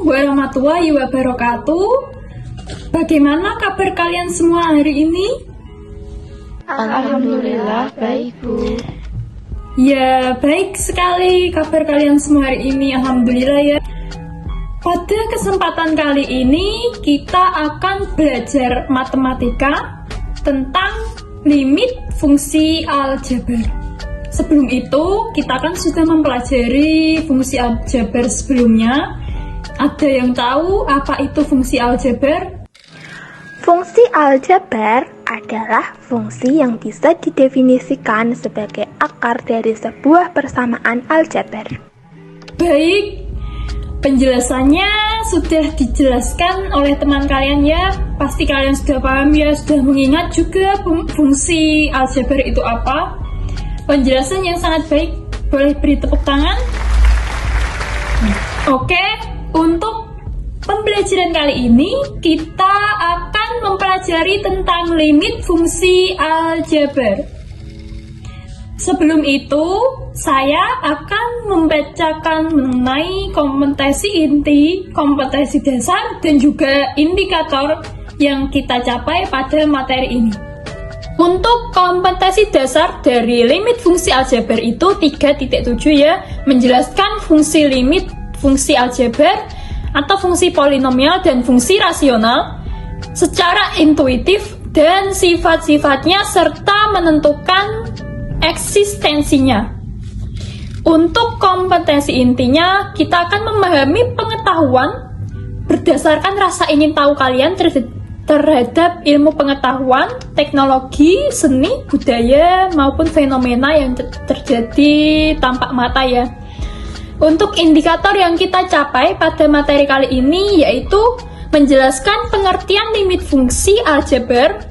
warahmatullahi wabarakatuh. Bagaimana kabar kalian semua hari ini? Alhamdulillah baik, Bu. Ya, baik sekali kabar kalian semua hari ini. Alhamdulillah ya. Pada kesempatan kali ini kita akan belajar matematika tentang limit fungsi aljabar. Sebelum itu, kita kan sudah mempelajari fungsi aljabar sebelumnya. Ada yang tahu apa itu fungsi aljabar? Fungsi aljabar adalah fungsi yang bisa didefinisikan sebagai akar dari sebuah persamaan aljabar. Baik, penjelasannya sudah dijelaskan oleh teman kalian ya. Pasti kalian sudah paham ya, sudah mengingat juga fungsi aljabar itu apa. Penjelasan yang sangat baik, boleh beri tepuk tangan. Oke, untuk pembelajaran kali ini kita akan mempelajari tentang limit fungsi aljabar. Sebelum itu, saya akan membacakan mengenai kompetensi inti, kompetensi dasar, dan juga indikator yang kita capai pada materi ini. Untuk kompetensi dasar dari limit fungsi aljabar itu 3.7 ya, menjelaskan fungsi limit fungsi aljabar atau fungsi polinomial dan fungsi rasional secara intuitif dan sifat-sifatnya serta menentukan eksistensinya. Untuk kompetensi intinya, kita akan memahami pengetahuan berdasarkan rasa ingin tahu kalian terhadap ilmu pengetahuan, teknologi, seni, budaya, maupun fenomena yang terjadi tampak mata ya. Untuk indikator yang kita capai pada materi kali ini yaitu menjelaskan pengertian limit fungsi aljabar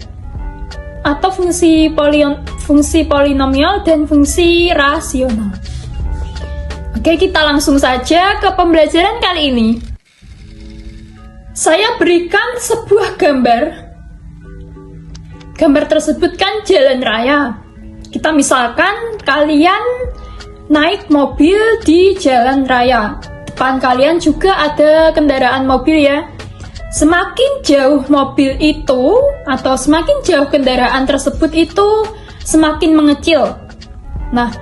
atau fungsi polinomial dan fungsi rasional. Oke, kita langsung saja ke pembelajaran kali ini. Saya berikan sebuah gambar. Gambar tersebut kan jalan raya. Kita misalkan kalian naik mobil di jalan raya. Depan kalian juga ada kendaraan mobil ya. Semakin jauh mobil itu atau semakin jauh kendaraan tersebut itu semakin mengecil. Nah,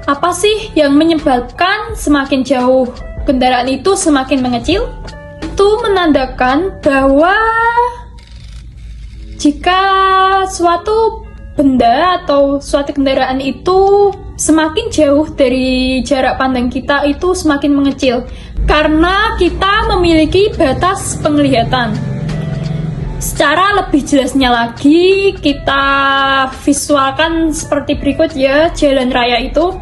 apa sih yang menyebabkan semakin jauh kendaraan itu semakin mengecil? Itu menandakan bahwa jika suatu benda atau suatu kendaraan itu semakin jauh dari jarak pandang kita itu semakin mengecil karena kita memiliki batas penglihatan. Secara lebih jelasnya lagi kita visualkan seperti berikut ya jalan raya itu.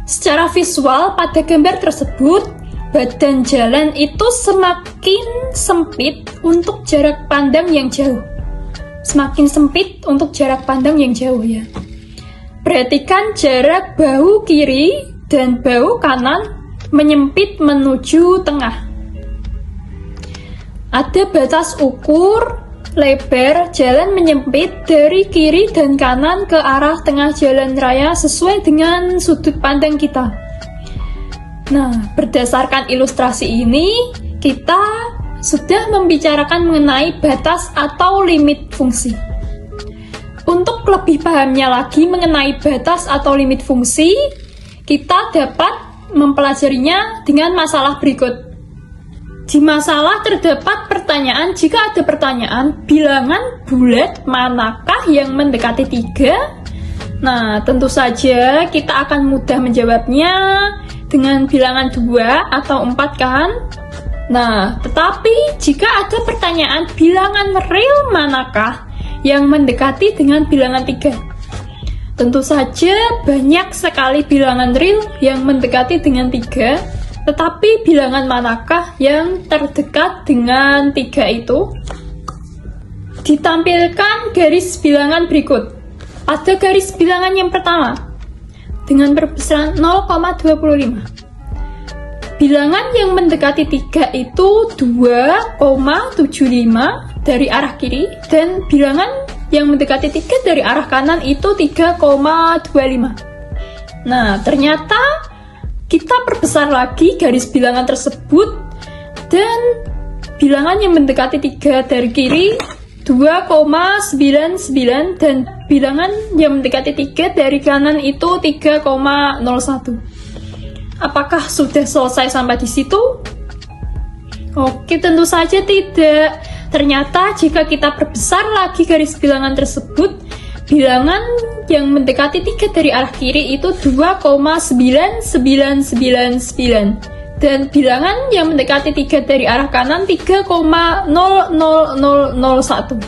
Secara visual pada gambar tersebut badan jalan itu semakin sempit untuk jarak pandang yang jauh. Semakin sempit untuk jarak pandang yang jauh ya. Perhatikan jarak bahu kiri dan bahu kanan menyempit menuju tengah. Ada batas ukur lebar jalan menyempit dari kiri dan kanan ke arah tengah jalan raya sesuai dengan sudut pandang kita. Nah, berdasarkan ilustrasi ini, kita sudah membicarakan mengenai batas atau limit fungsi. Untuk lebih pahamnya lagi mengenai batas atau limit fungsi, kita dapat mempelajarinya dengan masalah berikut. Di masalah terdapat pertanyaan, jika ada pertanyaan, bilangan bulat manakah yang mendekati 3? Nah, tentu saja kita akan mudah menjawabnya dengan bilangan 2 atau 4 kan? Nah, tetapi jika ada pertanyaan bilangan real manakah yang mendekati dengan bilangan 3? Tentu saja banyak sekali bilangan real yang mendekati dengan 3, tetapi bilangan manakah yang terdekat dengan 3 itu? Ditampilkan garis bilangan berikut. Pada garis bilangan yang pertama dengan perbesaran 0,25. Bilangan yang mendekati 3 itu 2,75 dari arah kiri dan bilangan yang mendekati 3 dari arah kanan itu 3,25. Nah, ternyata kita perbesar lagi garis bilangan tersebut, dan bilangan yang mendekati 3 dari kiri 2,99 dan bilangan yang mendekati 3 dari kanan itu 3,01. Apakah sudah selesai sampai di situ? Oke, tentu saja tidak. Ternyata jika kita perbesar lagi garis bilangan tersebut, bilangan yang mendekati 3 dari arah kiri itu 2,9999 dan bilangan yang mendekati 3 dari arah kanan 3,00001.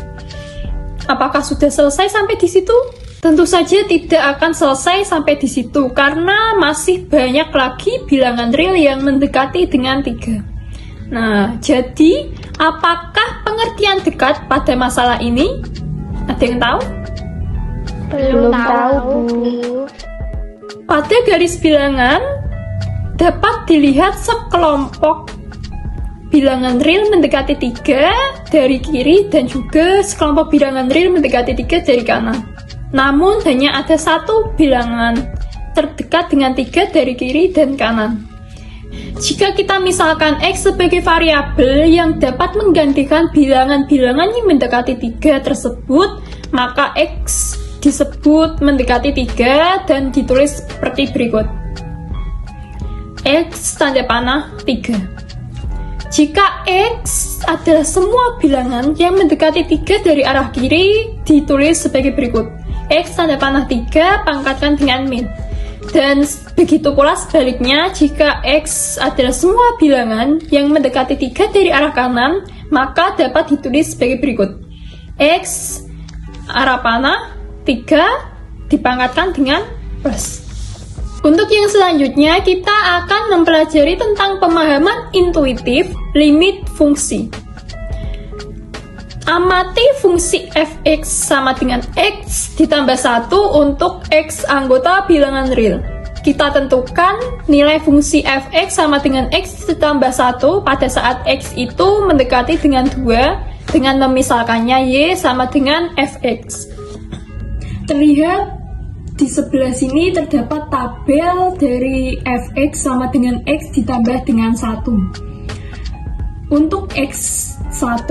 Apakah sudah selesai sampai di situ? Tentu saja tidak akan selesai sampai di situ karena masih banyak lagi bilangan real yang mendekati dengan 3. Nah, jadi apakah pengertian dekat pada masalah ini? Ada yang tahu? Belum tahu, Bu. Pada garis bilangan dapat dilihat sekelompok bilangan real mendekati 3 dari kiri dan juga sekelompok bilangan real mendekati 3 dari kanan. Namun hanya ada satu bilangan terdekat dengan 3 dari kiri dan kanan. Jika kita misalkan X sebagai variabel yang dapat menggantikan bilangan-bilangan yang mendekati 3 tersebut, maka X disebut mendekati 3 dan ditulis seperti berikut. X tanda panah 3. Jika X adalah semua bilangan yang mendekati 3 dari arah kiri, ditulis sebagai berikut. X tanda panah 3 pangkatkan dengan min. Dan begitu pula sebaliknya, jika X adalah semua bilangan yang mendekati 3 dari arah kanan, maka dapat ditulis sebagai berikut. X arah panah 3 dipangkatkan dengan plus. Untuk yang selanjutnya, kita akan mempelajari tentang pemahaman intuitif limit fungsi. Amati fungsi fx sama dengan x ditambah 1 untuk x anggota bilangan real. Kita tentukan nilai fungsi fx sama dengan x ditambah 1 pada saat x itu mendekati dengan 2 dengan memisalkannya y sama dengan fx. Terlihat di sebelah sini terdapat tabel dari fx sama dengan x ditambah dengan 1. Untuk x1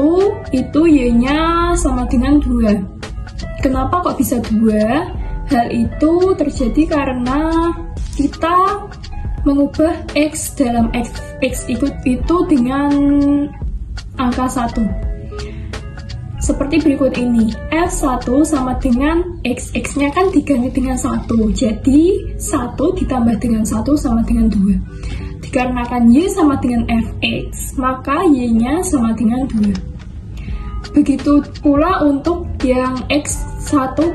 itu y-nya sama dengan 2. Kenapa kok bisa 2? Hal itu terjadi karena kita mengubah x dalam fx itu dengan angka 1. Seperti berikut ini, F1 sama dengan X, X-nya kan diganti dengan 1, jadi 1 ditambah dengan 1 sama dengan 2. Dikarenakan Y sama dengan Fx, maka Y-nya sama dengan 2. Begitu pula untuk yang X1,5.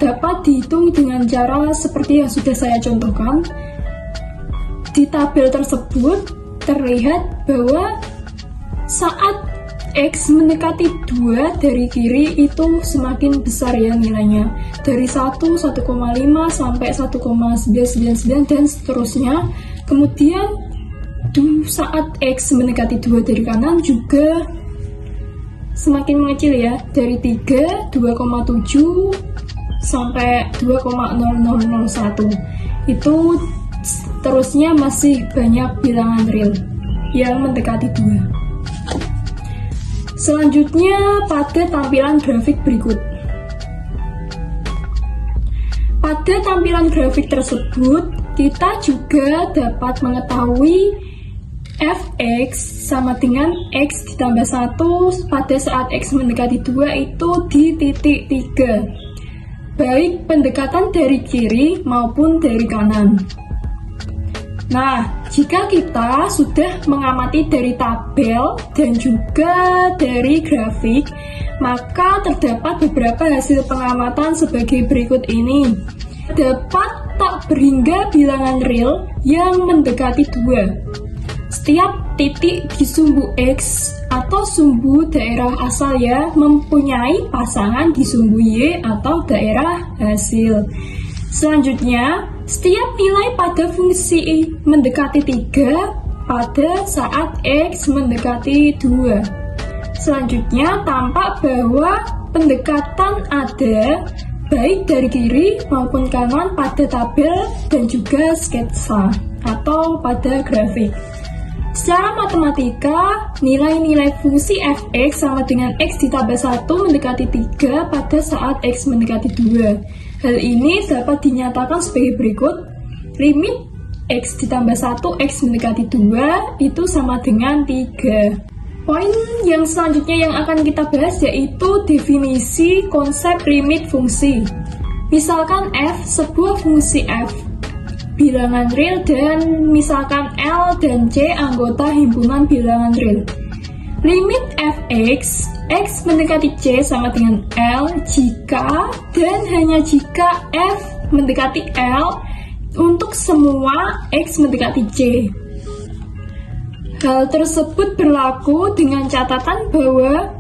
Dapat dihitung dengan cara seperti yang sudah saya contohkan. Di tabel tersebut terlihat bahwa saat X mendekati 2 dari kiri itu semakin besar ya nilainya. Dari 1, 1,5 sampai 1,999 dan seterusnya. Kemudian saat X mendekati 2 dari kanan juga semakin mengecil ya. Dari 3, 2,7 sampai 2,0001. Itu terusnya masih banyak bilangan real yang mendekati 2. Selanjutnya pada tampilan grafik berikut. Pada tampilan grafik tersebut, kita juga dapat mengetahui fx sama dengan x ditambah 1 pada saat x mendekati 2 itu di titik 3. Baik pendekatan dari kiri maupun dari kanan. Nah, jika kita sudah mengamati dari tabel dan juga dari grafik, maka terdapat beberapa hasil pengamatan sebagai berikut ini. Dapat tak berhingga bilangan real yang mendekati 2. Setiap titik di sumbu X atau sumbu daerah asal ya mempunyai pasangan di sumbu Y atau daerah hasil. Selanjutnya, setiap nilai pada fungsi mendekati 3 pada saat X mendekati 2. Selanjutnya, tampak bahwa pendekatan ada baik dari kiri maupun kanan pada tabel dan juga sketsa atau pada grafik. Secara matematika, nilai-nilai fungsi f(x) sama dengan x ditambah 1 mendekati 3 pada saat x mendekati 2. Hal ini dapat dinyatakan sebagai berikut. Limit x ditambah 1 x mendekati 2 itu sama dengan 3. Poin yang selanjutnya yang akan kita bahas yaitu definisi konsep limit fungsi. Misalkan f sebuah fungsi f bilangan real dan misalkan L dan C anggota himpunan bilangan real. Limit f(x) x mendekati C sama dengan L jika dan hanya jika f mendekati L untuk semua x mendekati C. Hal tersebut berlaku dengan catatan bahwa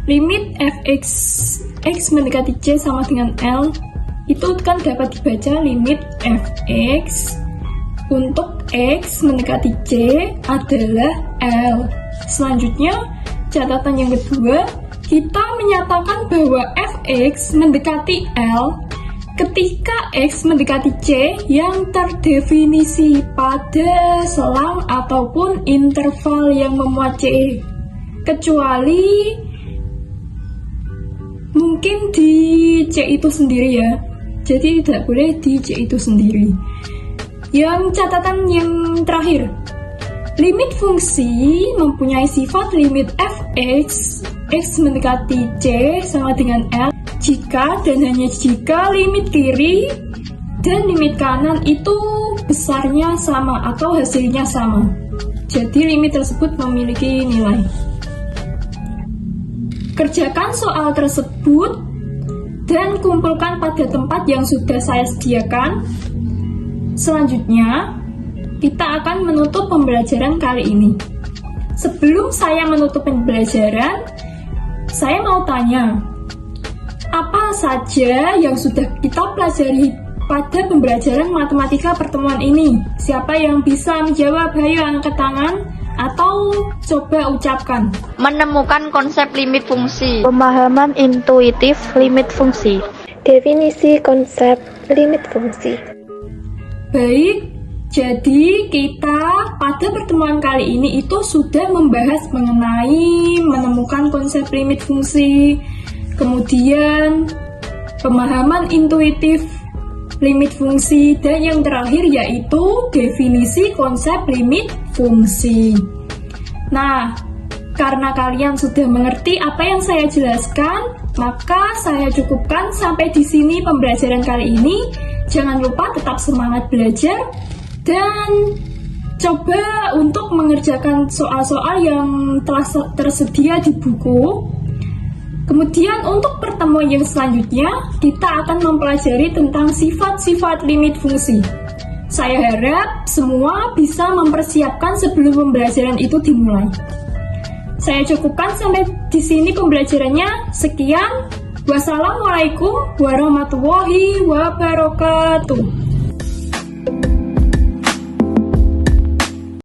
limit f(x) x mendekati C sama dengan L itu kan dapat dibaca limit f(x) untuk x mendekati C adalah L. Selanjutnya, catatan yang kedua, kita menyatakan bahwa f(x) mendekati L ketika x mendekati C yang terdefinisi pada selang ataupun interval yang memuat C, kecuali mungkin di C itu sendiri ya. Jadi tidak boleh di C itu sendiri. Yang catatan yang terakhir, limit fungsi mempunyai sifat limit f(x) x mendekati C sama dengan L jika dan hanya jika limit kiri dan limit kanan itu besarnya sama atau hasilnya sama. Jadi limit tersebut memiliki nilai. Kerjakan soal tersebut dan kumpulkan pada tempat yang sudah saya sediakan. Selanjutnya, kita akan menutup pembelajaran kali ini. Sebelum saya menutup pembelajaran, saya mau tanya, apa saja yang sudah kita pelajari pada pembelajaran matematika pertemuan ini? Siapa yang bisa menjawab? Ayo angkat tangan atau coba ucapkan. Menemukan konsep limit fungsi. Pemahaman intuitif limit fungsi. Definisi konsep limit fungsi. Baik, jadi kita pada pertemuan kali ini itu sudah membahas mengenai menemukan konsep limit fungsi, kemudian pemahaman intuitif limit fungsi, dan yang terakhir yaitu definisi konsep limit fungsi. Nah, karena kalian sudah mengerti apa yang saya jelaskan, maka saya cukupkan sampai di sini pembelajaran kali ini. Jangan lupa tetap semangat belajar dan coba untuk mengerjakan soal-soal yang telah tersedia di buku. Kemudian untuk pertemuan yang selanjutnya, kita akan mempelajari tentang sifat-sifat limit fungsi. Saya harap semua bisa mempersiapkan sebelum pembelajaran itu dimulai. Saya cukupkan sampai di sini pembelajarannya. Sekian. Wassalamualaikum warahmatullahi wabarakatuh.